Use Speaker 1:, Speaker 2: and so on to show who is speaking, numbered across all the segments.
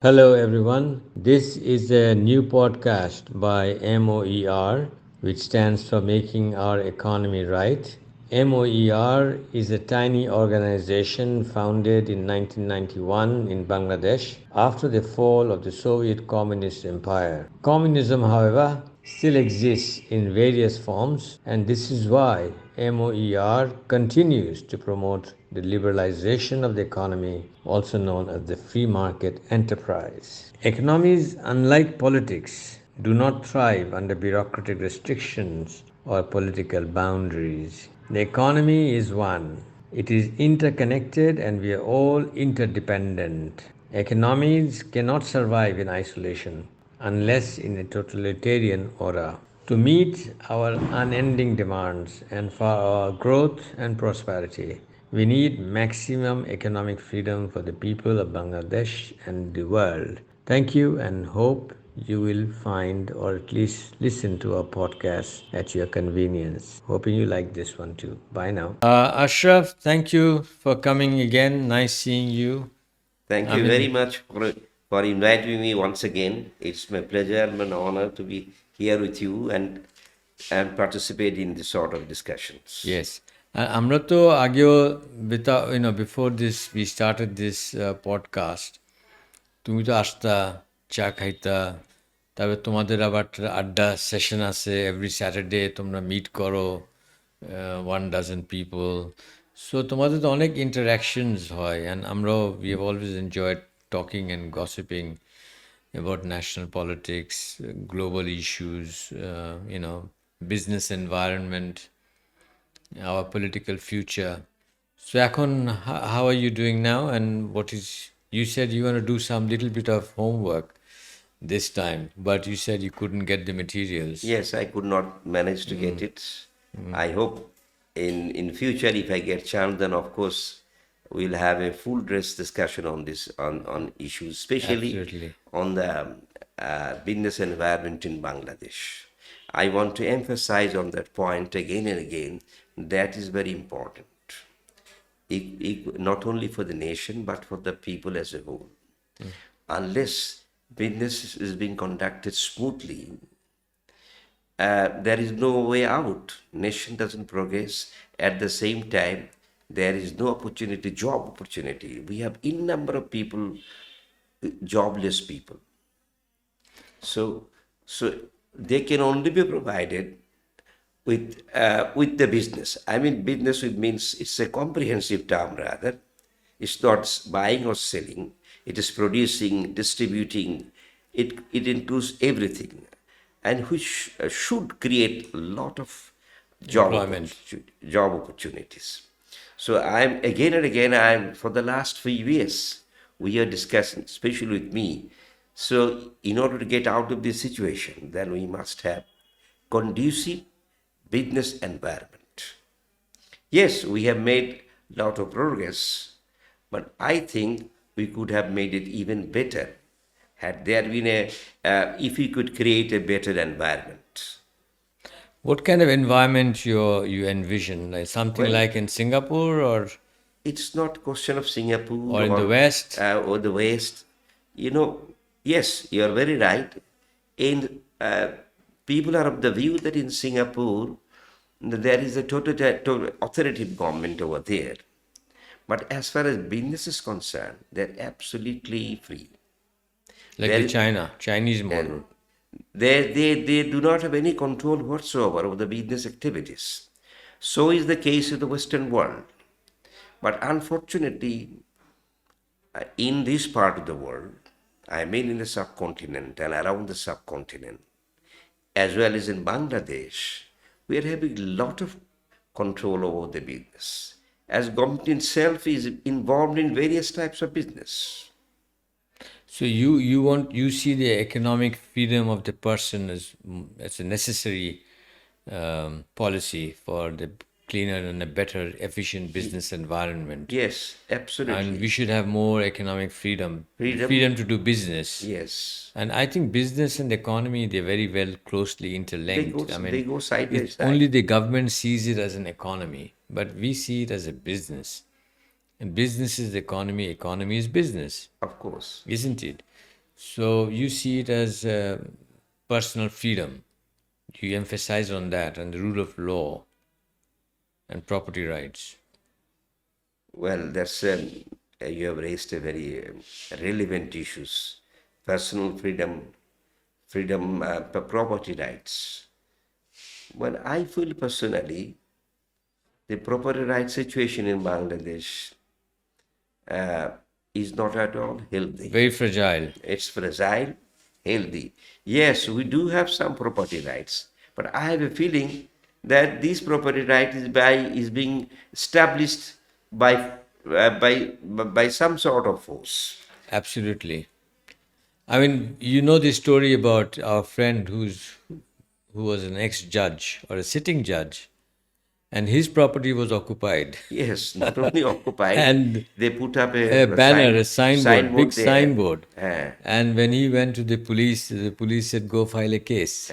Speaker 1: Hello, everyone. This is a new podcast by MOER, which stands for Making Our Economy Right. MOER is a tiny organization founded in 1991 in Bangladesh after the fall of the Soviet Communist Empire. Communism, however, still exists in various forms, and this is why MOER continues to promote the liberalization of the economy, also known as the free market enterprise. Economies, unlike politics, do not thrive under bureaucratic restrictions or political boundaries. The economy is one. It is interconnected and we are all interdependent. Economies cannot survive in isolation unless in a totalitarian aura. To meet our unending demands and for our growth and prosperity, we need maximum economic freedom for the people of Bangladesh and the world. Thank you and hope you will find or at least listen to our podcast at your convenience. Hoping you like this one too. Bye now. Ashraf, thank you for coming again. Nice seeing you.
Speaker 2: Thank you very much for inviting me once again. It's my pleasure and an honor to be here with you and participate in this sort of discussions.
Speaker 1: Yes. আমরা তো আগেও before this we started this podcast, তুমি তো আসতা, চা খাইতা, তারপরে তোমাদের আবার আড্ডা সেশন আছে এভরি স্যাটারডে, তোমরা মিট করো 1 dozen people. সো তোমাদের তো অনেক ইন্টারাকশনস হয়, অ্যান্ড আমরাও we have always enjoyed talking and gossiping about national politics, global issues, business environment, our political future. So এখন, how are you doing now, and what is, you said you want to do some little bit of homework this time, but you said you couldn't get the materials.
Speaker 2: Yes, I could not manage to get it. I hope in future, if I get chance, then of course we'll have a full dress discussion on this on issues, especially
Speaker 1: Absolutely.
Speaker 2: on the business environment in Bangladesh. I want to emphasize on that point again and again. That is very important, not only for the nation but for the people as a whole. Unless business is being conducted smoothly, there is no way out. Nation doesn't progress. At the same time, there is no opportunity, job opportunity. We have in number of people, jobless people. So they can only be provided with the business. I mean, business means it's a comprehensive term rather. It's not buying or selling. It is producing, distributing. It includes everything, and which should create a lot of job opportunities. So I'm again and again, for the last few years, we are discussing, especially with me. So in order to get out of this situation, then we must have conducive business environment. Yes, we have made a lot of progress, but I think we could have made it even better had there been if we could create a better environment.
Speaker 1: What kind of environment you envision? Like something like in Singapore, or
Speaker 2: it's not a question of Singapore
Speaker 1: or in the West?
Speaker 2: Or the West. Yes, you are very right. And people are of the view that in Singapore, there is a total authoritative government over there. But as far as business is concerned, they're absolutely free.
Speaker 1: Like the Chinese model.
Speaker 2: They do not have any control whatsoever over the business activities. So is the case with the Western world. But unfortunately, in this part of the world, I mean in the subcontinent and around the subcontinent, as well as in Bangladesh, we are having a lot of control over the business, as government itself is involved in various types of business.
Speaker 1: So you see the economic freedom of the person as a necessary policy for the cleaner and a better, efficient business environment.
Speaker 2: Yes, absolutely.
Speaker 1: And we should have more economic freedom to do business.
Speaker 2: Yes.
Speaker 1: And I think business and the economy, they're very well closely interlinked.
Speaker 2: They go side by side.
Speaker 1: Only the government sees it as an economy, but we see it as a business. And business is economy, economy is business.
Speaker 2: Of course.
Speaker 1: Isn't it? So you see it as personal freedom. You emphasize on that and the rule of law and property rights.
Speaker 2: Well, you have raised a very relevant issues. Personal freedom, property rights. Well, I feel personally the property rights situation in Bangladesh uh, is not at all healthy.
Speaker 1: Very fragile.
Speaker 2: It's fragile, healthy. Yes, we do have some property rights, but I have a feeling that this property right is being established by by some sort of force.
Speaker 1: Absolutely. I mean, you know the story about our friend who was an ex-judge or a sitting judge, and his property was occupied.
Speaker 2: Yes, not only occupied,
Speaker 1: And
Speaker 2: they put up
Speaker 1: a
Speaker 2: a
Speaker 1: banner, a signboard, big
Speaker 2: signboard there.
Speaker 1: signboard. And when he went to the police said, go file a case.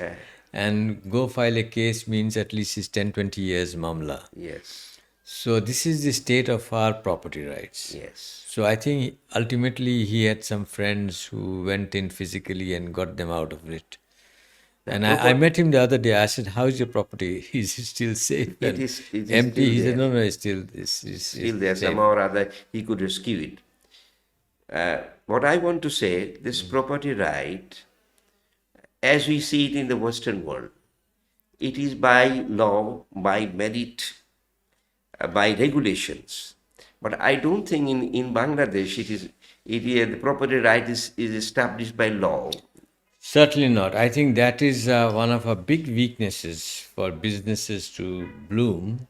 Speaker 1: And go file a case means at least it's 10, 20 years mamla.
Speaker 2: Yes,
Speaker 1: So this is the state of our property rights.
Speaker 2: yes.
Speaker 1: So I think ultimately he had some friends who went in physically and got them out of it.
Speaker 2: The
Speaker 1: And I
Speaker 2: proper,
Speaker 1: met him the other day. I said, "How's your property? Is it still safe and
Speaker 2: it is
Speaker 1: empty?"
Speaker 2: still
Speaker 1: He said,
Speaker 2: there.
Speaker 1: "No, no,
Speaker 2: Still there.
Speaker 1: it's safe."
Speaker 2: Somehow or other, he could rescue it. What I want to say, this property right, as we see it in the Western world, it is by law, by merit, by regulations. But I don't think in Bangladesh the property right is established by law.
Speaker 1: Certainly not. I think that is one of our big weaknesses for businesses to bloom.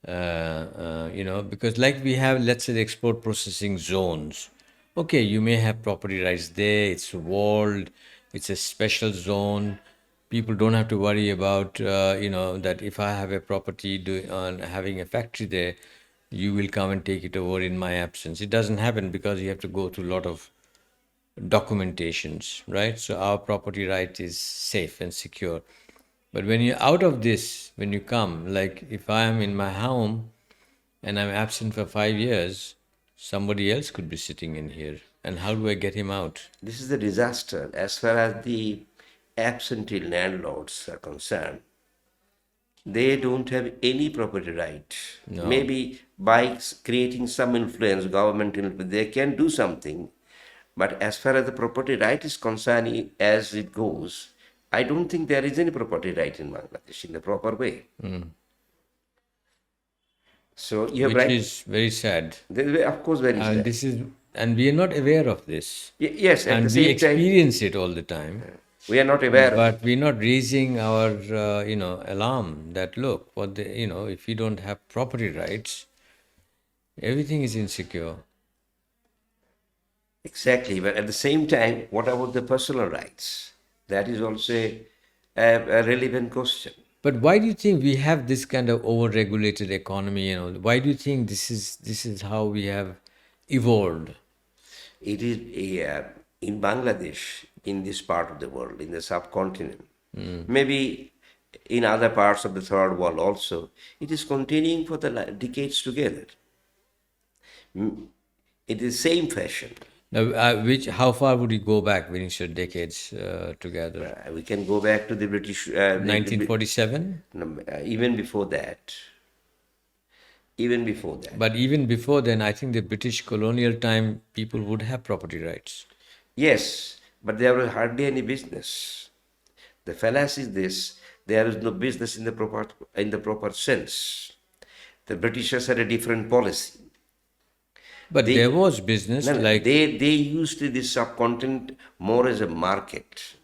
Speaker 1: Because like we have, let's say, the export processing zones. Okay, you may have property rights there. It's walled. It's a special zone. People don't have to worry about, that if I have a property on having a factory there, you will come and take it over in my absence. It doesn't happen because you have to go through a lot of documentations, right? So our property right is safe and secure. But when you're out of this, when you come, like if I am in my home and I'm absent for 5 years, somebody else could be sitting in here. And how do I get him out?
Speaker 2: This is a disaster as far as the absentee landlords are concerned. They don't have any property right.
Speaker 1: No.
Speaker 2: Maybe by creating some influence, government influence, they can do something. But as far as the property right is concerned, as it goes, I don't think there is any property right in Bangladesh in the proper way. So you have
Speaker 1: Which
Speaker 2: right.
Speaker 1: is very sad.
Speaker 2: Of course, very
Speaker 1: And
Speaker 2: sad.
Speaker 1: this is, and we are not aware of this.
Speaker 2: Yes, at the
Speaker 1: And we
Speaker 2: same time,
Speaker 1: experience it all the time.
Speaker 2: we are not aware.
Speaker 1: But we're not raising our, alarm that look, if you don't have property rights, everything is insecure.
Speaker 2: Exactly, but at the same time, what about the personal rights? That is also a relevant question.
Speaker 1: But why do you think we have this kind of over-regulated economy? Why do you think this is how we have evolved?
Speaker 2: It is in Bangladesh, in this part of the world, in the subcontinent, maybe in other parts of the third world also, it is continuing for the decades together. It is same fashion.
Speaker 1: Now, how far would you go back when you said decades together?
Speaker 2: We can go back to the British,
Speaker 1: 1947?
Speaker 2: even before that. Even before that.
Speaker 1: But even before then, I think the British colonial time, people would have property rights.
Speaker 2: Yes, but there was hardly any business. The fallacy is this: there is no business in the proper sense. The Britishers had a different policy.
Speaker 1: But
Speaker 2: They
Speaker 1: there was business,
Speaker 2: no, no,
Speaker 1: like,
Speaker 2: they used this subcontinent more as a market.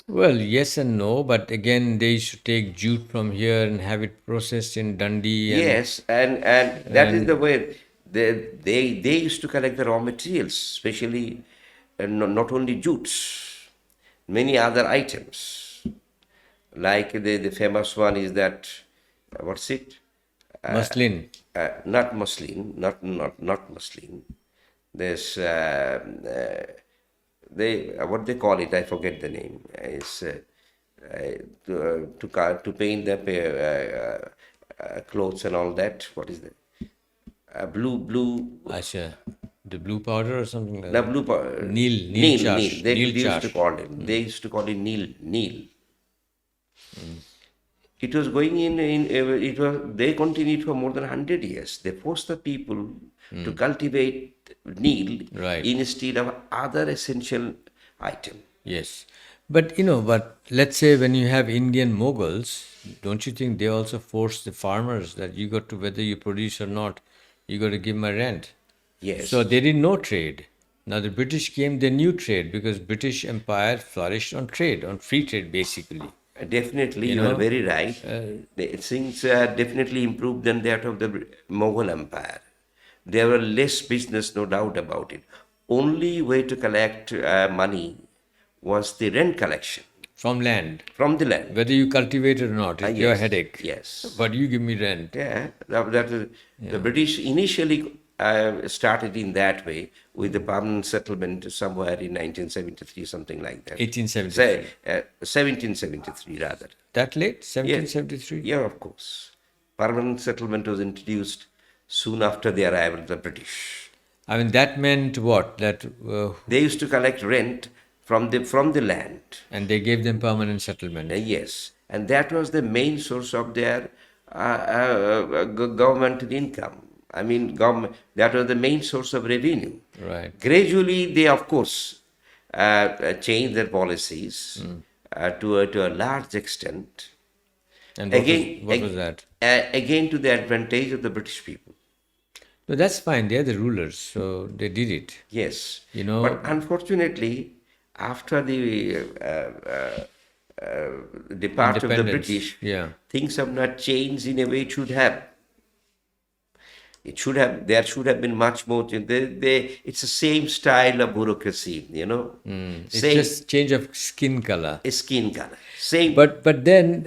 Speaker 1: well, yes and no, but again, they used to take jute from here and have it processed in Dundee
Speaker 2: Yes, and that is the
Speaker 1: and
Speaker 2: way they used to collect the raw materials, especially not only jutes, many other items. Like the famous one is that what's it?
Speaker 1: muslin.
Speaker 2: Not muslin, not muslin. There's they what they call it. I forget the name. It's to paint the clothes and all that. What is that? Blue.
Speaker 1: Asha. The blue powder or something like
Speaker 2: The
Speaker 1: that.
Speaker 2: blue
Speaker 1: Neil
Speaker 2: Neil.
Speaker 1: Charsh. Neil
Speaker 2: They used to
Speaker 1: Charsh.
Speaker 2: call him. They used to call him Neil. It was going in it was they continued for more than 100 years. They forced the people to cultivate Neil
Speaker 1: Right.
Speaker 2: instead of other essential item.
Speaker 1: Yes. But but let's say when you have Indian Mughals, don't you think they also force the farmers that you got to, whether you produce or not, you got to give my rent? So
Speaker 2: Yes,
Speaker 1: they did no trade. Now the British came, they knew trade because British Empire flourished on trade, on free trade basically.
Speaker 2: definitely
Speaker 1: You
Speaker 2: you are
Speaker 1: know,
Speaker 2: very right. Things definitely improved than that of the Mughal Empire. There were less business, no doubt about it. Only way to collect money was the rent collection
Speaker 1: from land.
Speaker 2: from the land.
Speaker 1: Whether you cultivate it or not, it's your
Speaker 2: Yes,
Speaker 1: headache.
Speaker 2: yes.
Speaker 1: But you give me rent.
Speaker 2: Yeah, that is, the British initially started in that way with the permanent settlement somewhere in 1973, something like that. Say,
Speaker 1: 1873.
Speaker 2: 1773 rather.
Speaker 1: That late?
Speaker 2: Yeah,
Speaker 1: 1773?
Speaker 2: yeah, of course. Permanent settlement was introduced soon after the arrival of the British.
Speaker 1: I mean, that meant what? That
Speaker 2: They used to collect rent from the land.
Speaker 1: and they gave them permanent settlement.
Speaker 2: Yes, and that was the main source of their government income. I mean, government, that was the main source of revenue.
Speaker 1: Right.
Speaker 2: Gradually, they of course changed their policies to a large extent.
Speaker 1: And
Speaker 2: Again,
Speaker 1: what was that?
Speaker 2: again to the advantage of the British people.
Speaker 1: No, that's fine. They're the rulers, so they did it.
Speaker 2: Yes,
Speaker 1: You
Speaker 2: but
Speaker 1: know,
Speaker 2: unfortunately, after the depart of the
Speaker 1: independence.
Speaker 2: British,
Speaker 1: Yeah.
Speaker 2: things have not changed in a way it should have. It should have. There should have been much more. It's the same style of bureaucracy,
Speaker 1: It's
Speaker 2: Same
Speaker 1: just change of skin color.
Speaker 2: skin color. Same.
Speaker 1: But then,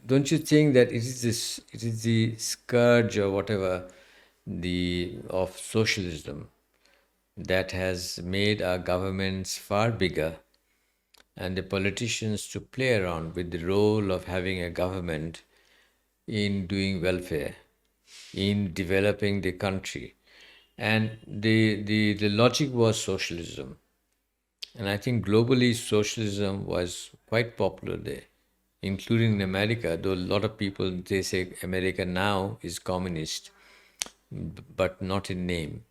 Speaker 1: don't you think that it is the scourge or whatever the of socialism that has made our governments far bigger and the politicians to play around with the role of having a government in doing welfare, in developing the country. And the logic was socialism. And I think globally, socialism was quite popular there, including in America, though a lot of people, they say America now is communist, but not in name.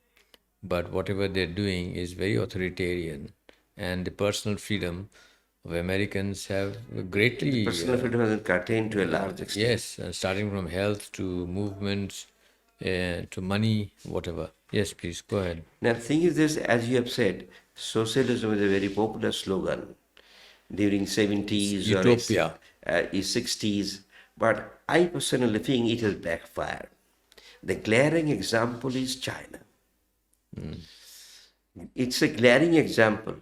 Speaker 1: But whatever they're doing is very authoritarian. And the personal freedom of Americans have
Speaker 2: The
Speaker 1: greatly,
Speaker 2: personal freedom has been curtailed to a large extent.
Speaker 1: yes, starting from health to movements to money, whatever. Yes, please, go ahead.
Speaker 2: Now, the thing is this, as you have said, socialism is a very popular slogan during 70s or
Speaker 1: Utopia.
Speaker 2: 60s, but I personally think it has backfired. The glaring example is China. It's a glaring example.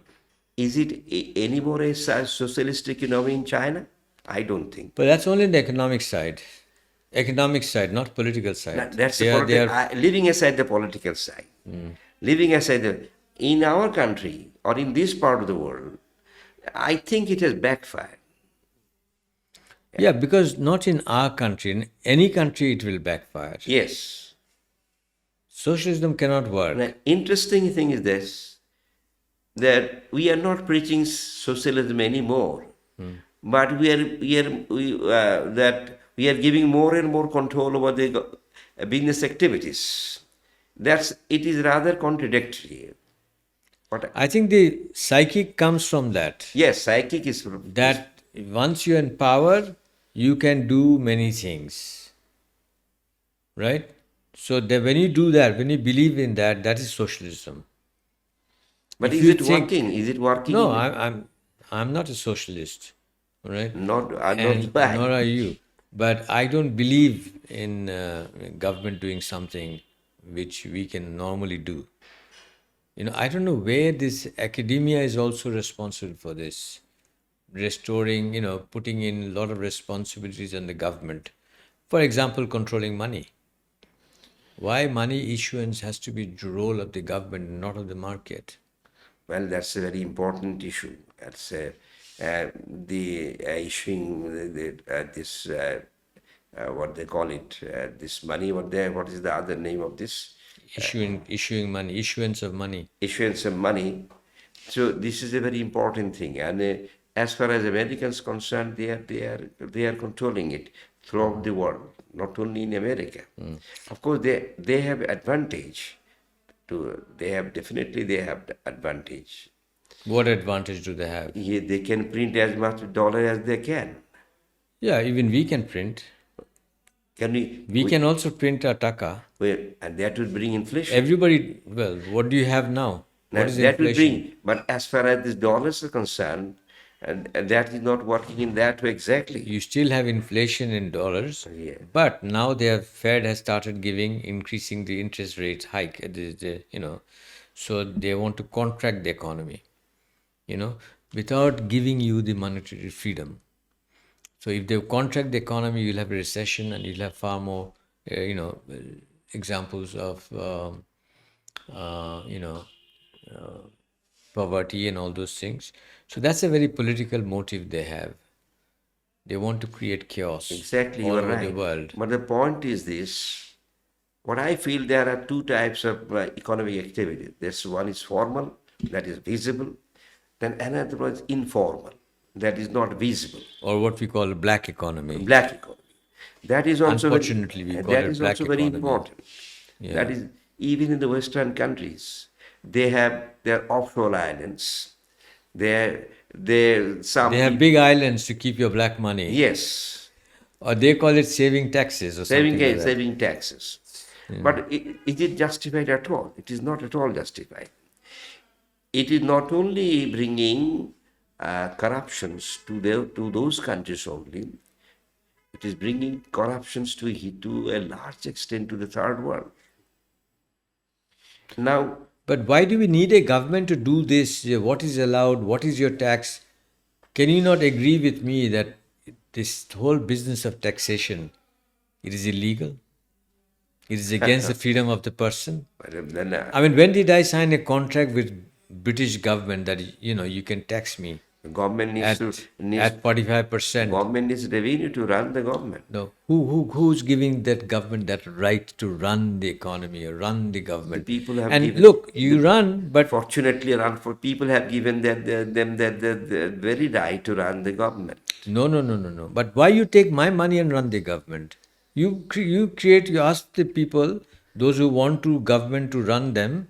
Speaker 2: Is it any more a socialistic economy in China? I don't think.
Speaker 1: But that's only the economic side. Economic side, not political side.
Speaker 2: That's the
Speaker 1: They are,
Speaker 2: leaving aside the political side. Leaving aside in our country or in this part of the world, I think it has backfired.
Speaker 1: yeah, because not in our country, in any country it will backfire.
Speaker 2: Yes.
Speaker 1: Socialism cannot work.
Speaker 2: The interesting thing is this, that we are not preaching socialism anymore, but we are giving more and more control over the business activities. It is rather contradictory. But
Speaker 1: I think the psychic comes from that.
Speaker 2: yes, psychic is
Speaker 1: That once you're in power, you can do many things. Right? So that when you do that, when you believe in that, that is socialism.
Speaker 2: But
Speaker 1: If
Speaker 2: is
Speaker 1: you
Speaker 2: it
Speaker 1: think-
Speaker 2: working? Is it working?
Speaker 1: No, I'm not a socialist. All right?
Speaker 2: Not,
Speaker 1: And
Speaker 2: not
Speaker 1: nor are you. But I don't believe in government doing something which we can normally do. I don't know where this academia is also responsible for this, restoring, putting in a lot of responsibilities on the government. For example, controlling money. Why money issuance has to be the role of the government, not of the market?
Speaker 2: Well, that's a very important issue. That's the issuing this what they call it, this money. What is the other name of this?
Speaker 1: issuing money, issuance of money.
Speaker 2: issuance of money. So this is a very important thing, and as far as Americans concerned, they are controlling it throughout the world, not only in America. Of course, they have advantage. They have the advantage.
Speaker 1: What advantage do they have?
Speaker 2: Yeah, they can print as much dollar as they can.
Speaker 1: Yeah, even we can print.
Speaker 2: Can
Speaker 1: We can also print a taka.
Speaker 2: and that will bring inflation.
Speaker 1: Everybody, well, what do you have now?
Speaker 2: Now,
Speaker 1: What is
Speaker 2: that will
Speaker 1: inflation?
Speaker 2: bring, but as far as the dollars are concerned, and that is not working in that way exactly.
Speaker 1: You still have inflation in dollars,
Speaker 2: Yeah.
Speaker 1: but now their Fed has started increasing the interest rate hike. So they want to contract the economy, without giving you the monetary freedom. So if they contract the economy, you'll have a recession, and you'll have far more, examples of, poverty and all those things. So that's a very political motive they have. They want to create chaos
Speaker 2: Exactly, you
Speaker 1: all
Speaker 2: are
Speaker 1: over the
Speaker 2: right.
Speaker 1: world.
Speaker 2: But the point is this: what I feel, there are two types of economic activity. This one is formal, that is visible. Then another one is informal, that is not visible.
Speaker 1: Or what we call black economy.
Speaker 2: Black economy. That is also
Speaker 1: Unfortunately, we call it black
Speaker 2: very
Speaker 1: economy.
Speaker 2: important.
Speaker 1: Yeah.
Speaker 2: That is, even in the Western countries, they have their offshore islands. Some
Speaker 1: They have big islands to keep your black money.
Speaker 2: Yes,
Speaker 1: Or they call it saving taxes or something like that.
Speaker 2: saving taxes. But is it justified at all? It is not at all justified. It is not only bringing corruptions to those countries only. It is bringing corruptions to a large extent to the third world. Now,
Speaker 1: But why do we need a government to do this? What is allowed? What is your tax? Can you not agree with me that this whole business of taxation, it is illegal? It is against the freedom of the person.
Speaker 2: then
Speaker 1: I mean, when did I sign a contract with British government that you can tax me
Speaker 2: government needs
Speaker 1: at 45%?
Speaker 2: government needs revenue to run the government.
Speaker 1: No, who's giving that government that right to run the economy or run the government?
Speaker 2: The people have
Speaker 1: and
Speaker 2: given,
Speaker 1: look, you run, but
Speaker 2: fortunately, people have given them the very right to run the government.
Speaker 1: no. But why you take my money and run the government? You ask the people, those who want to government to run them,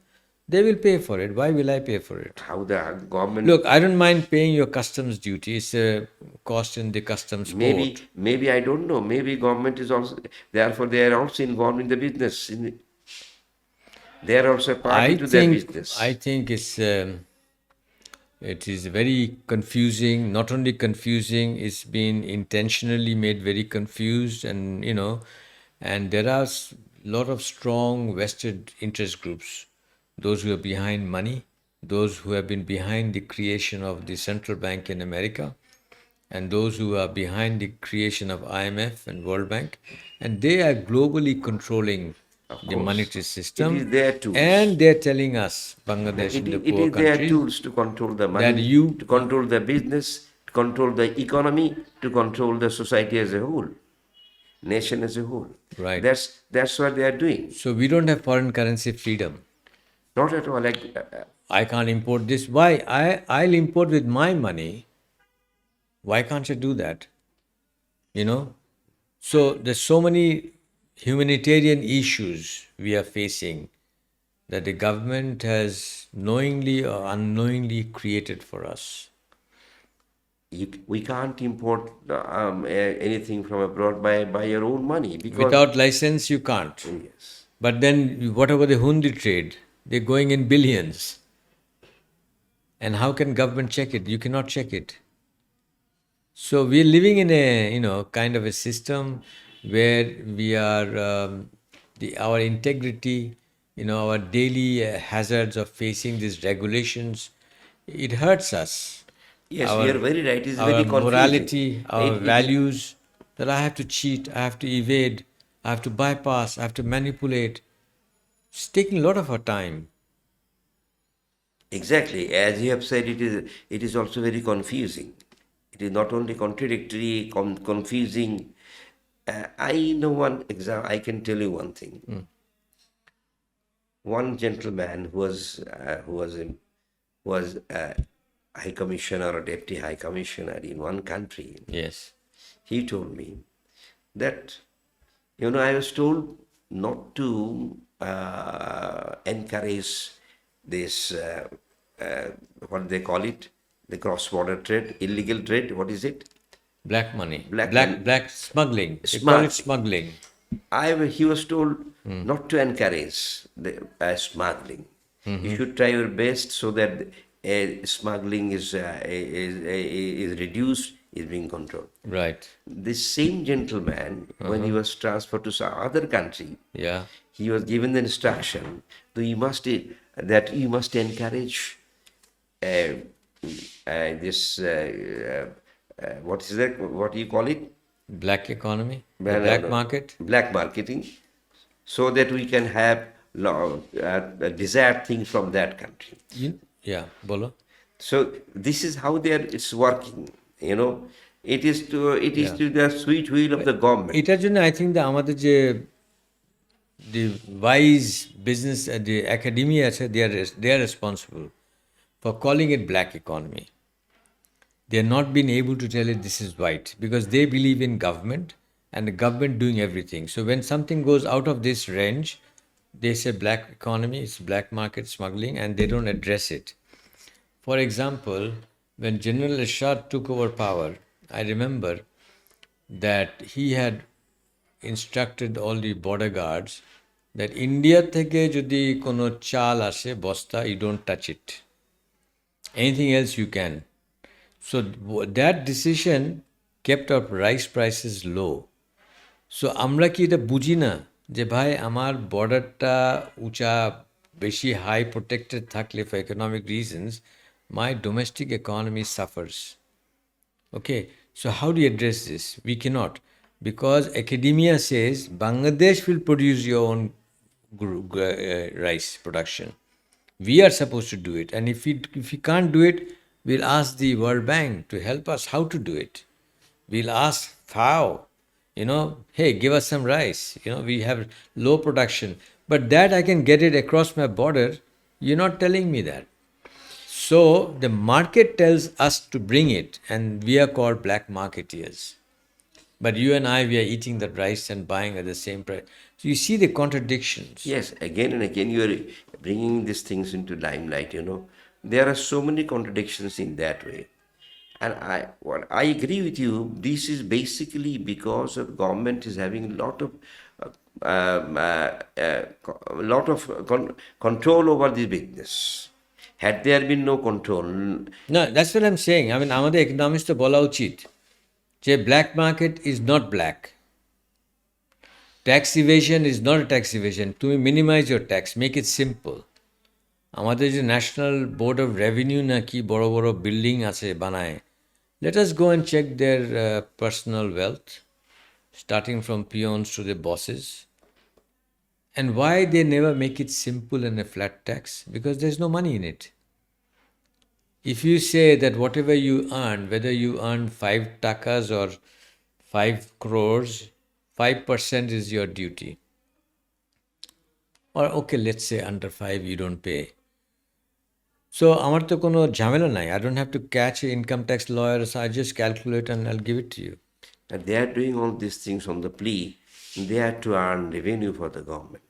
Speaker 1: they will pay for it. Why will I pay for it?
Speaker 2: How the government?
Speaker 1: Look, I don't mind paying your customs duty. It's a cost in the customs port.
Speaker 2: Maybe I don't know. Maybe government is also, therefore they are also involved in the business. They are also a party to their business.
Speaker 1: I think it is very confusing. Not only confusing, it's been intentionally made very confused, and and there are a lot of strong vested interest groups, those who are behind money, those who have been behind the creation of the central bank in America, and those who are behind the creation of IMF and World Bank, and they are globally controlling the monetary system.
Speaker 2: It is their tools.
Speaker 1: And they're telling us, Bangladesh and the poor
Speaker 2: It is their
Speaker 1: countries,
Speaker 2: tools to control the money,
Speaker 1: that
Speaker 2: to control the business, to control the economy, to control the society as a whole, nation as a whole.
Speaker 1: Right.
Speaker 2: That's what they are doing.
Speaker 1: So we don't have foreign currency freedom.
Speaker 2: Not at all.
Speaker 1: I can't import this. Why? I'll import with my money. Why can't I do that? So there's so many humanitarian issues we are facing that the government has knowingly or unknowingly created for us.
Speaker 2: We can't import anything from abroad by your own money. Because
Speaker 1: Without license, you can't.
Speaker 2: Yes.
Speaker 1: But then, what about the Hundi trade? They're going in billions. And how can government check it? You cannot check it. So we're living in a kind of a system where we are our integrity, our daily hazards of facing these regulations, it hurts us.
Speaker 2: Yes, you are very right. It's
Speaker 1: Our
Speaker 2: very confusing.
Speaker 1: morality, our values, that I have to cheat, I have to evade, I have to bypass, I have to manipulate. It's taking a lot of our time.
Speaker 2: Exactly, as you have said, it is also very confusing. It is not only contradictory, confusing. I know one example. I can tell you one thing. one gentleman who was high commissioner or deputy high commissioner in one country.
Speaker 1: Yes.
Speaker 2: He told me that, I was told not to encourage this, what do they call it? The cross-border trade, illegal trade. What is it?
Speaker 1: Black money.
Speaker 2: Black
Speaker 1: Black
Speaker 2: money.
Speaker 1: black smuggling. They call it
Speaker 2: Smart.
Speaker 1: smuggling.
Speaker 2: He was told not to encourage the smuggling. You should try your best so that smuggling is reduced, is being controlled.
Speaker 1: Right.
Speaker 2: This same gentleman, when he was transferred to some other country,
Speaker 1: Yeah.
Speaker 2: he was given the instruction that you must encourage uh, this what is that? What do you call it?
Speaker 1: Black economy. The
Speaker 2: No,
Speaker 1: black
Speaker 2: no.
Speaker 1: market.
Speaker 2: Black marketing, so that we can have a desired thing from that country.
Speaker 1: Yeah. Bolo.
Speaker 2: So this is how it's working. It is
Speaker 1: Yeah.
Speaker 2: to the sweet will of the government.
Speaker 1: এটার জন্য I think আমাদের যে the wise business the academia আছে they are responsible for calling it black economy. They are not being able to tell it this is white because they believe in government and the government doing everything. So when something goes out of this range, they say black economy, it's black market smuggling, and they don't address it. For example, when General Ershad took over power, I remember that he had instructed all the border guards that India থেকে যদি কোনো চাল আসে বস্তা, you don't touch it. Anything else you can. So that decision kept our rice prices low. So আমরা কি এটা বুঝি না যে ভাই আমার বর্ডারটা উঁচা বেশি হাই প্রোটেক্টেড থাকলে for economic reasons my domestic economy suffers. Okay, so how do you address this? We cannot, because academia says Bangladesh will produce your own rice production. We are supposed to do it, and if we can't do it, we'll ask the World Bank to help us how to do it. We'll ask FAO, hey, give us some rice. We have low production, but that I can get it across my border. You're not telling me that. So the market tells us to bring it, and we are called black marketeers. But you and I, we are eating that rice and buying at the same price. So you see the contradictions.
Speaker 2: Yes, again and again you are bringing these things into limelight. There are so many contradictions in that way, and I agree with you. This is basically because of government is having a lot of control over the business. Had there been no control,
Speaker 1: No, that's what I'm saying. I mean, আমাদের economics তো বলা উচিত যে black market is not black. Tax evasion is not a tax evasion. To minimize your tax, make it simple. আমাদের যে national board of revenue নাকি বড় বড় বিল্ডিং আছে বানায়, let us go and check their personal wealth, starting from peons to the bosses. And why they never make it simple and a flat tax? Because there's no money in it. If you say that whatever you earn, whether you earn 5 takas or 5 crores, 5% is your duty. Or okay, let's say under 5 you don't pay. So আমার তো কোনো ঝামেলা নাই. I don't have to catch an income tax lawyer, so I just calculate and I'll give it to you.
Speaker 2: and they are doing all these things on the plea. They are to earn revenue for the government.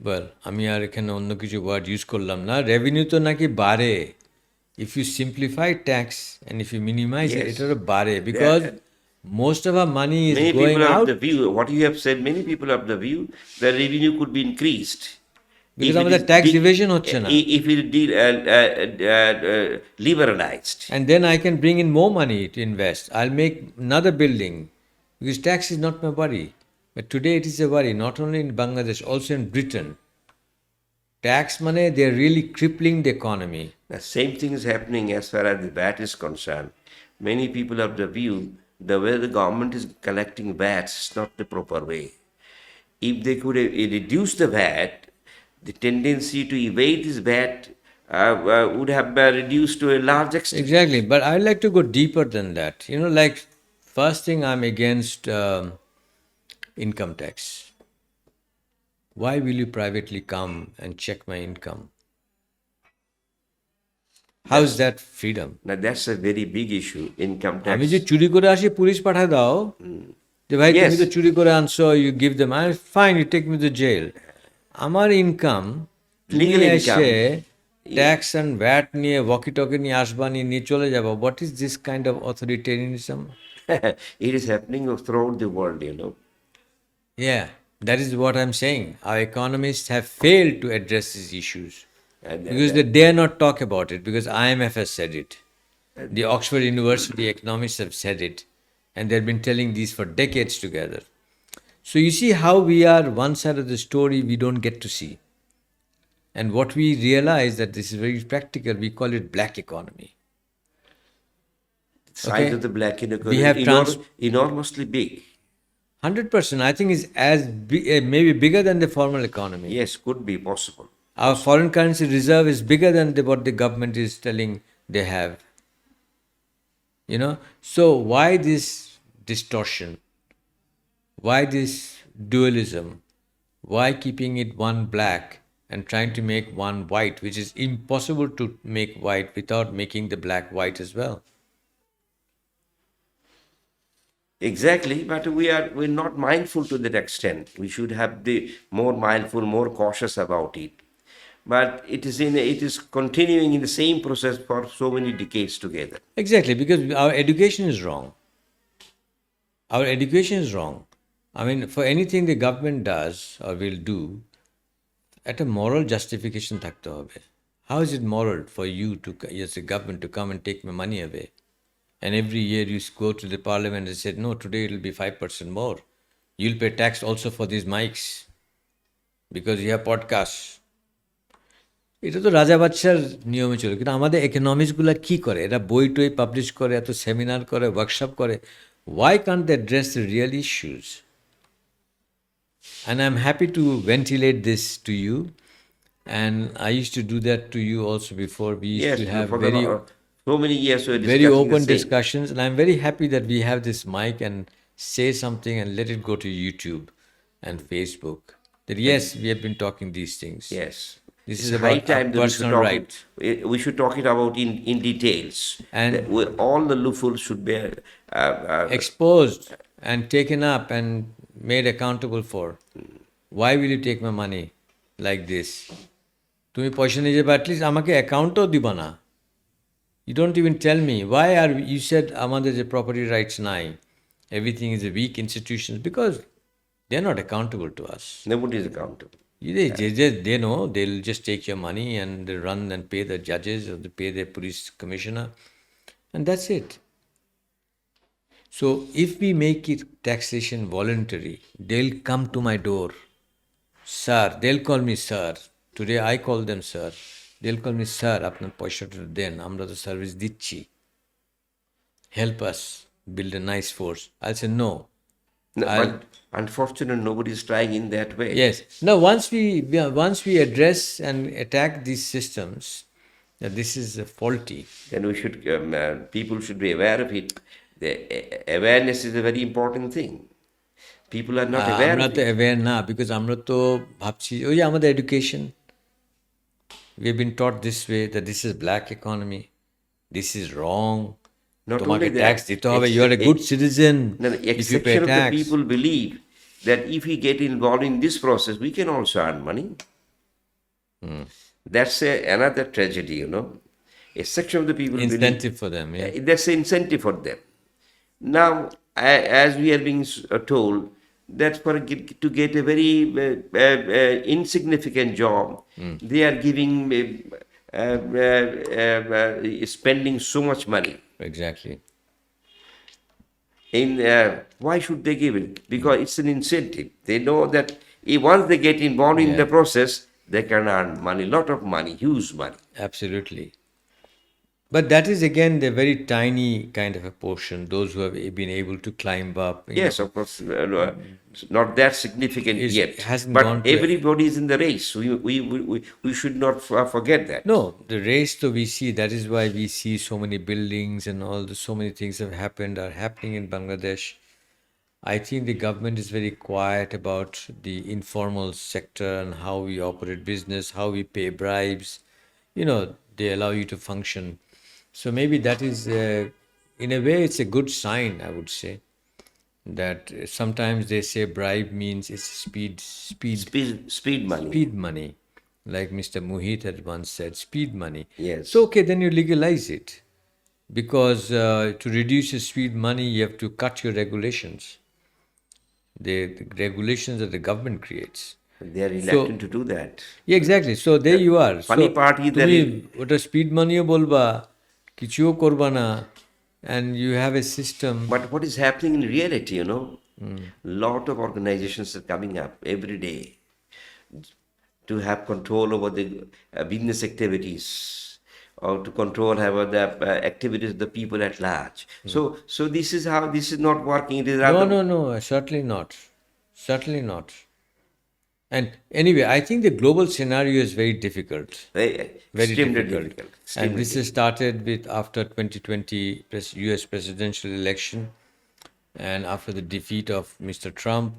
Speaker 1: Well, আমি আর এখানে অন্য কিছু word use করলাম না. Revenue তো নাকি বাড়ে. If you simplify tax and if you minimize it,
Speaker 2: Yes.
Speaker 1: এটারও বাড়ে, because most of our money is
Speaker 2: Many
Speaker 1: going
Speaker 2: people have
Speaker 1: out
Speaker 2: the view, what you have said, many people have the view that revenue could be increased.
Speaker 1: because
Speaker 2: If it
Speaker 1: আমাদের
Speaker 2: is
Speaker 1: tax evasion হচ্ছে না.
Speaker 2: If it is liberalized.
Speaker 1: And then I can bring in more money to invest. I'll make another building, because tax is not my worry. But today it is a worry, not only in Bangladesh, also in Britain. Tax money, they're really crippling the economy.
Speaker 2: The same thing is happening as far as the VAT is concerned. Many people have the view the way the government is collecting VAT is not the proper way. If they could reduce the VAT, the tendency to evade this VAT would have reduced to a large extent.
Speaker 1: Exactly, but I'd like to go deeper than that. Like, first thing, I'm against income tax. Why will you privately come and check my income? How's
Speaker 2: That's
Speaker 1: that freedom?
Speaker 2: now that's a very big issue. Income
Speaker 1: আমি
Speaker 2: tax.
Speaker 1: যে চুরি করে আসি police পাঠায় দাও যে ভাই তুমি তো
Speaker 2: Yes,
Speaker 1: চুরি করে আনছো, you give them, I fine, you take me to jail. আমার ইনকাম তুমি
Speaker 2: legal
Speaker 1: এসে
Speaker 2: income.
Speaker 1: ট্যাক্স অ্যান্ড ভ্যাট নিয়ে ওয়াকি টকি নিয়ে আসবা, নিয়ে চলে যাবো। What is this kind of authoritarianism?
Speaker 2: It is happening throughout the world, you know.
Speaker 1: Yeah, that is what I'm saying. Our economists have failed to address these issues
Speaker 2: And
Speaker 1: because they dare not talk about it, because IMF has said it. The Oxford University economists have said it, and they've been telling these for decades together. So you see how we are one side of the story we don't get to see. And what we realize that this is very practical, we call it black economy.
Speaker 2: size of
Speaker 1: Okay?
Speaker 2: the black
Speaker 1: We
Speaker 2: economy is
Speaker 1: have
Speaker 2: enormously big.
Speaker 1: 100%, I think is as maybe bigger than the formal economy.
Speaker 2: Yes, could be possible.
Speaker 1: Our foreign currency reserve is bigger than what the government is telling they have. You know, so why this distortion? Why this dualism? Why keeping it one black and trying to make one white, which is impossible to make white without making the black white as well?
Speaker 2: Exactly, but we're not mindful to that extent. We should have the more mindful, more cautious about it. But it is continuing in the same process for so many decades together.
Speaker 1: Exactly, because our education is wrong. Our education is wrong. I mean, for anything the government does or will do, at a moral justification থাকতে হবে. How is it moral for you to, as a government, to come and take my money away? And every year you go to the parliament and say, no, today it will be 5% more. You'll pay tax also for these mics because you have podcasts. এটা তো রাজা বাদশার নিয়মে চলে, কিন্তু আমাদের ইকোনমিক্সগুলো কী করে? এরা বই টই পাবলিশ করে, এত সেমিনার করে, ওয়ার্কশপ করে। Why can't they address the real issues? And I'm happy to ventilate this to you. And I used to do that to you also before. We used to
Speaker 2: Yes,
Speaker 1: have
Speaker 2: for the so many years we're
Speaker 1: very
Speaker 2: discussing the
Speaker 1: open
Speaker 2: same.
Speaker 1: discussions, and I'm very happy that we have this mic and say something and let it go to YouTube and Facebook. That yes, we have been talking these things.
Speaker 2: Yes.
Speaker 1: This
Speaker 2: It's
Speaker 1: is
Speaker 2: high
Speaker 1: about our
Speaker 2: time that
Speaker 1: personal right.
Speaker 2: we should talk it about in details.
Speaker 1: And
Speaker 2: All the loopholes should be
Speaker 1: exposed and taken up and made accountable for. Why will you take my money like this? তুমি পয়সা নিয়ে যাবে, at least আমাকে অ্যাকাউন্টও দিবা না। You don't even tell me. Why are you said আমাদের যে property rights নাই, everything is a weak institutions, because they're not accountable to us.
Speaker 2: nobody is accountable.
Speaker 1: They know they'll just take your money and they run and pay the judges or they pay the police commissioner, and that's it. So if we make it taxation voluntary, they'll come to my door. Sir, they'll call me sir. Today I call them sir. They'll call me sir, আপনার পয়সাটা দেন, আমরা তো service দিচ্ছি, help us build a nice force. I'll say no.
Speaker 2: No, but unfortunately, nobody is trying in that way.
Speaker 1: Yes. Now once we address and attack these systems that this is faulty,
Speaker 2: Then we should people should be aware of it. The awareness is a very important thing. People are not aware
Speaker 1: আমরা
Speaker 2: of
Speaker 1: তো
Speaker 2: it.
Speaker 1: Aware না, because আমরা তো ভাবছি ওই যে আমাদের education, we have been taught this way that this is black economy, this is wrong,
Speaker 2: Not
Speaker 1: তোমাকে
Speaker 2: only
Speaker 1: ট্যাক্স
Speaker 2: that,
Speaker 1: দিতে হবে, you are a good citizen
Speaker 2: no, no, a
Speaker 1: if you pay
Speaker 2: section of the
Speaker 1: tax.
Speaker 2: people believe that if we get involved in this process, we can also earn money. That's another tragedy, you know. A section of the people
Speaker 1: Incentive for them, yeah.
Speaker 2: that's an incentive for them. Now, as we are being told, that to get a very insignificant job, they are giving spending so much money.
Speaker 1: Exactly.
Speaker 2: Why should they give it? Because it's an incentive. They know that once they get involved in the process, they can earn money, lot of money, huge money.
Speaker 1: Absolutely. But that is again the very tiny kind of a portion, those who have been able to climb up.
Speaker 2: Yes, of course, not that significant yet.
Speaker 1: Hasn't
Speaker 2: But
Speaker 1: gone to
Speaker 2: everybody is in the race. We should not forget that.
Speaker 1: No, the race that we see, that is why we see so many buildings and so many things have happened, are happening in Bangladesh. I think the government is very quiet about the informal sector and how we operate business, how we pay bribes. They allow you to function. So maybe that is, in a way, it's a good sign, I would say, that sometimes they say bribe means it's
Speaker 2: Speed money.
Speaker 1: speed money, like Mr. Mohit had once said, speed money. So,
Speaker 2: Yes.
Speaker 1: okay, then you legalize it because to reduce your speed money, you have to cut your regulations. The regulations that the government creates.
Speaker 2: They are
Speaker 1: So,
Speaker 2: reluctant to do that.
Speaker 1: yeah, exactly. So there
Speaker 2: The
Speaker 1: you are.
Speaker 2: funny
Speaker 1: So
Speaker 2: part is
Speaker 1: তুমি ওটা speed মানিও বলবা কিছুও করবা না and you have a system.
Speaker 2: but what is happening in reality, lot of organizations are coming up every day to have control over the business activities or to control over the activities of the people at large. So this is how this is not working. It is
Speaker 1: No,
Speaker 2: rather
Speaker 1: no, no, certainly not. Certainly not. And anyway, I think the global scenario is very difficult. Very
Speaker 2: extremely
Speaker 1: difficult.
Speaker 2: difficult.
Speaker 1: And
Speaker 2: Extremely
Speaker 1: this has
Speaker 2: difficult.
Speaker 1: started with after 2020 US presidential election and after the defeat of Mr. Trump,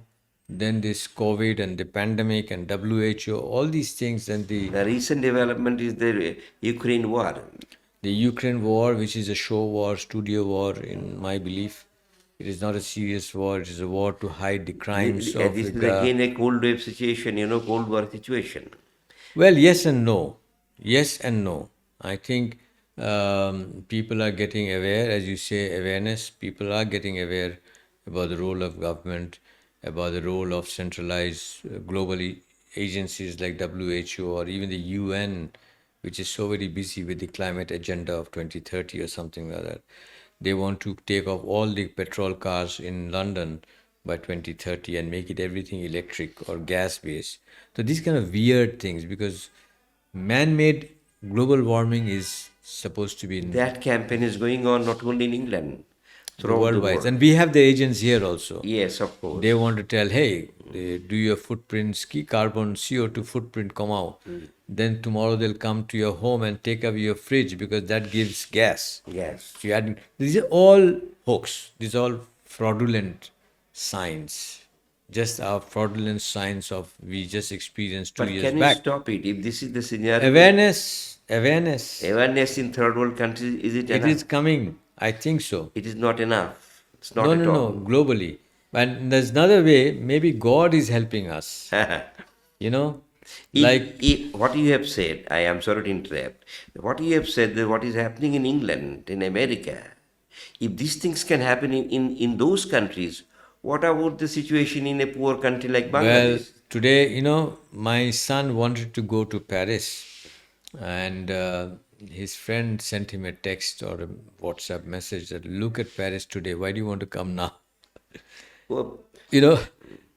Speaker 1: then this COVID and the pandemic and WHO, all these things, and
Speaker 2: The recent development is the Ukraine war.
Speaker 1: the Ukraine war, which is a show war, studio war, in my belief. It is not a serious war, it is a war to hide the crimes of
Speaker 2: This is
Speaker 1: the.
Speaker 2: again a Cold Wave situation, Cold War situation.
Speaker 1: Well, yes and no. Yes and no. I think people are getting aware, as you say, awareness. People are getting aware about the role of government, about the role of centralized globally agencies like WHO or even the UN, which is so very busy with the climate agenda of 2030 or something like that. They want to take off all the petrol cars in London by 2030 and make it everything electric or gas based. So these kind of weird things, because man-made global warming is supposed to be in
Speaker 2: That campaign is going on not only in England,
Speaker 1: the
Speaker 2: throughout the
Speaker 1: worldwide,
Speaker 2: world.
Speaker 1: and we have the agents here also.
Speaker 2: Yes, of
Speaker 1: They
Speaker 2: course.
Speaker 1: want to tell, hey, do your footprints, key carbon CO2 footprint come out. Then tomorrow they'll come to your home and take away your fridge because that gives gas.
Speaker 2: Yes.
Speaker 1: So you add, these are all hoax. These are all fraudulent signs. Just our fraudulent signs of we just experienced 2 years
Speaker 2: But can we
Speaker 1: back.
Speaker 2: stop it? If this is the scenario,
Speaker 1: Awareness.
Speaker 2: awareness in third world countries, is it
Speaker 1: It
Speaker 2: enough?
Speaker 1: is coming. I think so.
Speaker 2: It is not enough. It's not
Speaker 1: No,
Speaker 2: at
Speaker 1: no, no.
Speaker 2: all.
Speaker 1: Globally. And there's another way. Maybe God is helping us. You know, like
Speaker 2: If what you have said, I am sorry to interrupt. What you have said, that what is happening in England, in America, if these things can happen in those countries, what about the situation in a poor country like
Speaker 1: well,
Speaker 2: Bangladesh?
Speaker 1: today, my son wanted to go to Paris, and his friend sent him a text or a WhatsApp message that look at Paris today. Why do you want to come now?
Speaker 2: Well,
Speaker 1: You know,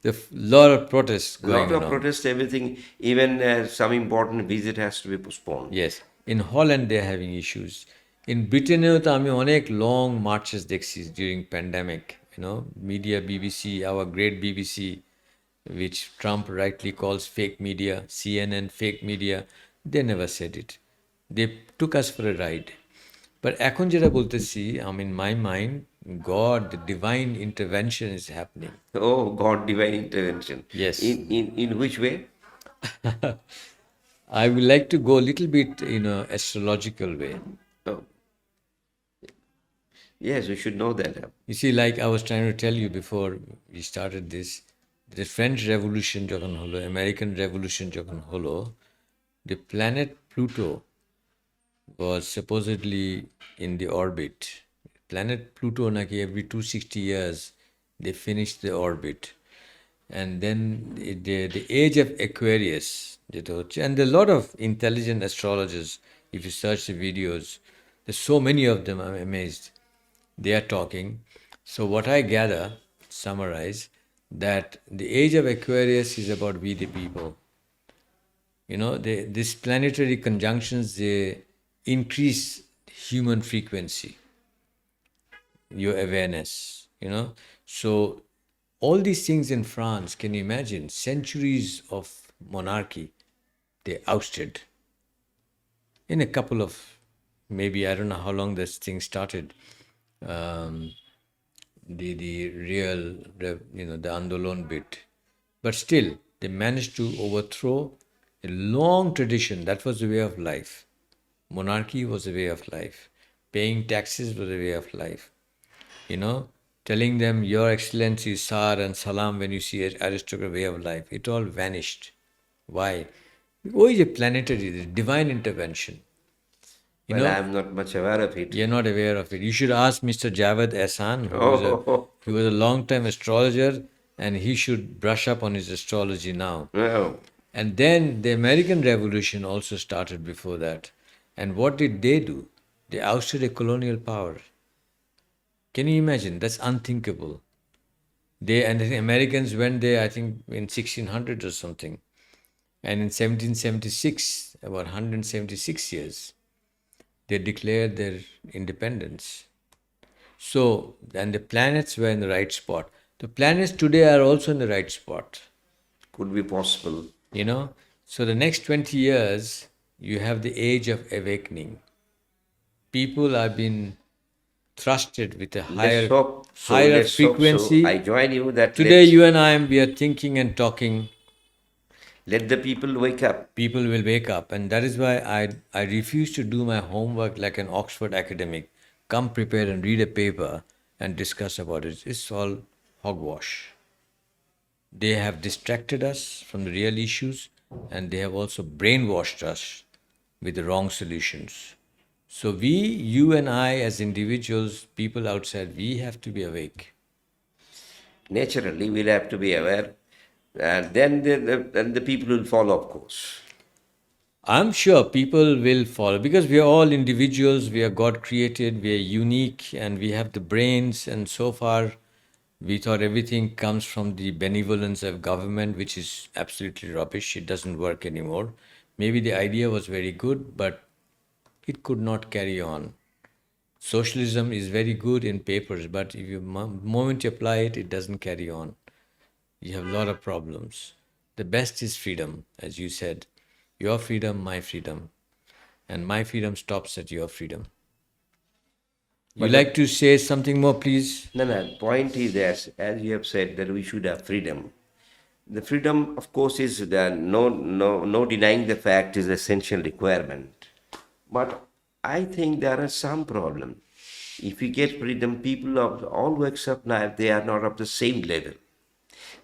Speaker 1: the lot of protests
Speaker 2: lot
Speaker 1: going
Speaker 2: of
Speaker 1: on.
Speaker 2: protests, everything, even some important visit has to be postponed.
Speaker 1: Yes, in Holland they are having issues. In Britainও তো আমি অনেক long marches দেখছি during pandemic. Media BBC, our great BBC, which Trump rightly calls fake media, CNN fake media, they never said it. They took us for a ride. But এখন যেটা বলতেছি, in my mind, God, the divine intervention is happening.
Speaker 2: Oh, God, divine intervention.
Speaker 1: Yes.
Speaker 2: In which way?
Speaker 1: I would like to go a little bit in a astrological way.
Speaker 2: Oh, yes, we should know that.
Speaker 1: You see, like I was trying to tell you before we started this, the French Revolution যখন হলো, American Revolution যখন হলো, the planet Pluto was supposedly in the orbit. Planet Pluto naki every 260 years they finished the orbit. And then the age of Aquarius, যেটা হচ্ছে, and a lot of intelligent astrologers, if you search the videos, there's so many of them, I'm amazed. They are talking. So what I gather, summarize, that the age of Aquarius is about we the people. These planetary conjunctions, they increase human frequency, your awareness, So all these things in France, can you imagine? Centuries of monarchy, they ousted in a couple of, maybe, I don't know how long this thing started. the real, the Andolon bit. But still, they managed to overthrow a long tradition. That was the way of life. Monarchy was a way of life. Paying taxes was a way of life. You know, telling them, Your Excellency, Sar and Salam when you see an aristocrat way of life. It all vanished. Why? Oh, is a planetary, divine intervention. You
Speaker 2: Well,
Speaker 1: know,
Speaker 2: I'm not much aware of it.
Speaker 1: you're not aware of it. You should ask Mr. Javed Ehsan,
Speaker 2: Oh,
Speaker 1: he was a long-time astrologer, and he should brush up on his astrology now.
Speaker 2: no.
Speaker 1: And then the American Revolution also started before that. And what did they do? They ousted a colonial power. Can you imagine? That's unthinkable. And the Americans went there, I think, in 1600 or something. And in 1776, about 176 years, they declared their independence. So, and the planets were in the right spot. The planets today are also in the right spot,
Speaker 2: Could be possible.
Speaker 1: you know. So, the next 20 years, you have the age of awakening. People are being thrusted with a
Speaker 2: Let's
Speaker 1: higher,
Speaker 2: hope so.
Speaker 1: higher
Speaker 2: Let's hope so.
Speaker 1: frequency.
Speaker 2: I join you that
Speaker 1: Today, you and I, we are thinking and talking.
Speaker 2: let the people wake up.
Speaker 1: People will wake up, and that is why I refuse to do my homework like an Oxford academic. Come prepared and read a paper and discuss about it. It's all hogwash. They have distracted us from the real issues, and they have also brainwashed us with the wrong solutions. So we, you and I, as individuals, people outside, we have to be awake.
Speaker 2: Naturally, we'll have to be aware. And then the people will follow, of course.
Speaker 1: I'm sure people will follow because we are all individuals, we are God created, we are unique, and we have the brains. And so far, we thought everything comes from the benevolence of government, which is absolutely rubbish. It doesn't work anymore. Maybe the idea was very good, but it could not carry on. Socialism is very good in papers, but if you moment you apply it, it doesn't carry on. You have a lot of problems. The best is freedom, as you said. Your freedom, my freedom. And my freedom stops at your freedom. You
Speaker 2: But
Speaker 1: like to say something more, please?
Speaker 2: no. Point is, as you have said, that we should have freedom. The freedom, of course, is the no denying the fact is essential requirement. But I think there are some problem. If you get freedom, people of all walks of life, they are not of the same level.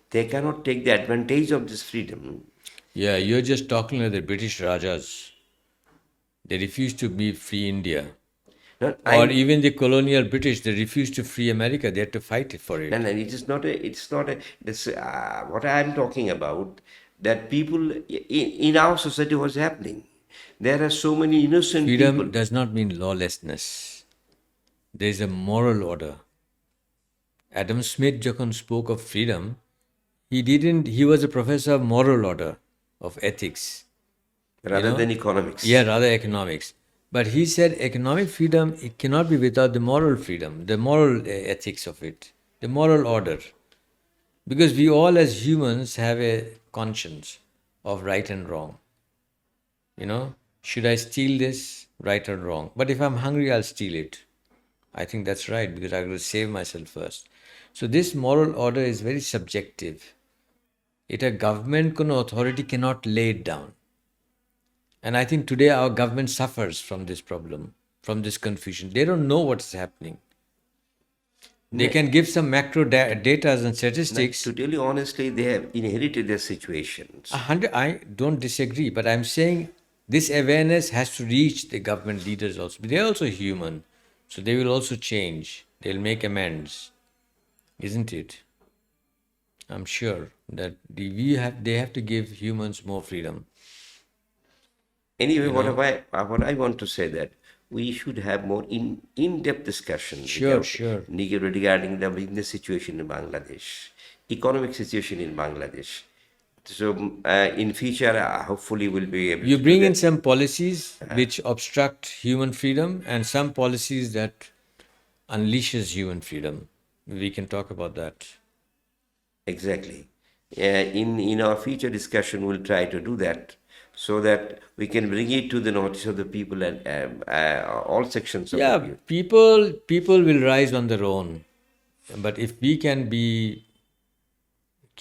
Speaker 2: They cannot take the advantage of this freedom.
Speaker 1: Yeah, you're just talking like the British Rajas. They refused to be free India.
Speaker 2: No,
Speaker 1: Or even the colonial British, they refused to free America. They had to fight for it.
Speaker 2: and it is not a, it's not a, this, what I am talking about, that people in our society was happening. There are so many innocent
Speaker 1: Freedom
Speaker 2: people.
Speaker 1: does not mean lawlessness. There is a moral order. Adam Smith, যখন spoke of freedom, he was a professor of moral order, of ethics.
Speaker 2: Rather than economics.
Speaker 1: Yeah, rather economics. But he said economic freedom, it cannot be without the moral freedom, the moral ethics of it, the moral order. Because we all as humans have a conscience of right and wrong. Should I steal this, right or wrong? But if I'm hungry, I'll steal it. I think that's right because I will save myself first. So this moral order is very subjective. It a government, কোনো authority cannot lay it down. And I think today our government suffers from this problem, from this confusion. They don't know what's happening. They can give some macro data and statistics.
Speaker 2: To tell you honestly, they have inherited their situations.
Speaker 1: I don't disagree, but I'm saying this awareness has to reach the government leaders also. They're also human, so they will also change. They'll make amends, isn't it? I'm sure that they have to give humans more freedom.
Speaker 2: Anyway, what I want to say that we should have more in-depth discussion
Speaker 1: Sure.
Speaker 2: regarding the business situation in Bangladesh, economic situation in Bangladesh. So in future, hopefully we'll be able
Speaker 1: You
Speaker 2: to
Speaker 1: bring
Speaker 2: do
Speaker 1: in
Speaker 2: that.
Speaker 1: some policies which obstruct human freedom and some policies that unleashes human freedom. We can talk about that.
Speaker 2: Exactly. In our future discussion, we'll try to do that so that we can bring it to the notice of the people and all sections of the
Speaker 1: Yeah,
Speaker 2: people.
Speaker 1: people will rise on their own. But if we can be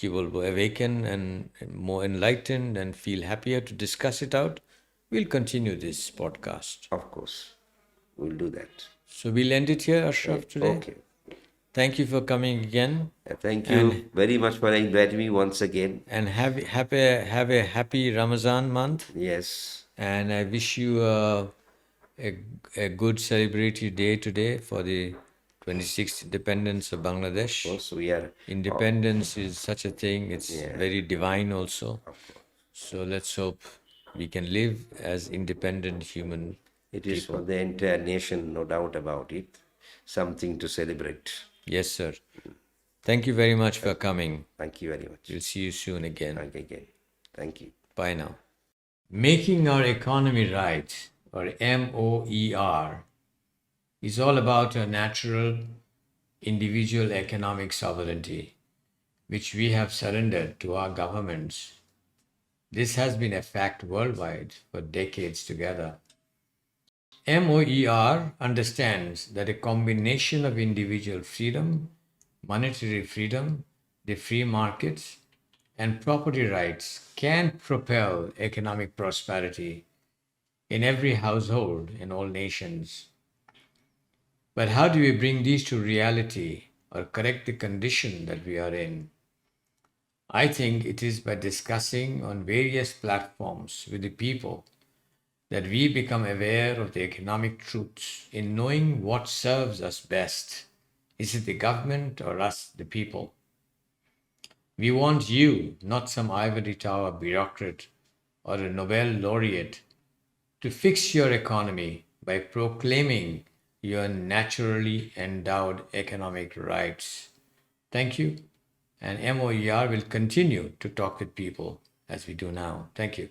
Speaker 1: awakened and more enlightened and feel happier to discuss it out, we'll continue this podcast.
Speaker 2: Of course, we'll do that.
Speaker 1: So we'll end it here, Ashraf, today.
Speaker 2: Okay.
Speaker 1: Thank you for coming again,
Speaker 2: Thank
Speaker 1: and
Speaker 2: you very much for inviting me once again.
Speaker 1: have a happy Ramazan month.
Speaker 2: Yes.
Speaker 1: And I wish you a, a good celebratory day today for the 26th independence of Bangladesh.
Speaker 2: Of course, we are.
Speaker 1: Independence is such a thing, it's
Speaker 2: Yeah.
Speaker 1: very divine also. So let's hope we can live as independent human
Speaker 2: It is for
Speaker 1: people.
Speaker 2: the entire nation, no doubt about it. Something to celebrate.
Speaker 1: Yes, sir. Thank you very much for coming.
Speaker 2: Thank you very much.
Speaker 1: We'll see you soon again.
Speaker 2: Again. Thank you.
Speaker 1: Bye now. Making our economy right, or MOER, is all about a natural individual economic sovereignty, which we have surrendered to our governments. This has been a fact worldwide for decades together. MOER understands that a combination of individual freedom, monetary freedom, the free markets, and property rights can propel economic prosperity in every household in all nations. But how do we bring these to reality or correct the condition that we are in? I think it is by discussing on various platforms with the people that we become aware of the economic truths in knowing what serves us best. Is it the government or us, the people? We want you, not some ivory tower bureaucrat or a Nobel laureate, to fix your economy by proclaiming your naturally endowed economic rights. Thank you. And MOER will continue to talk with people as we do now. Thank you.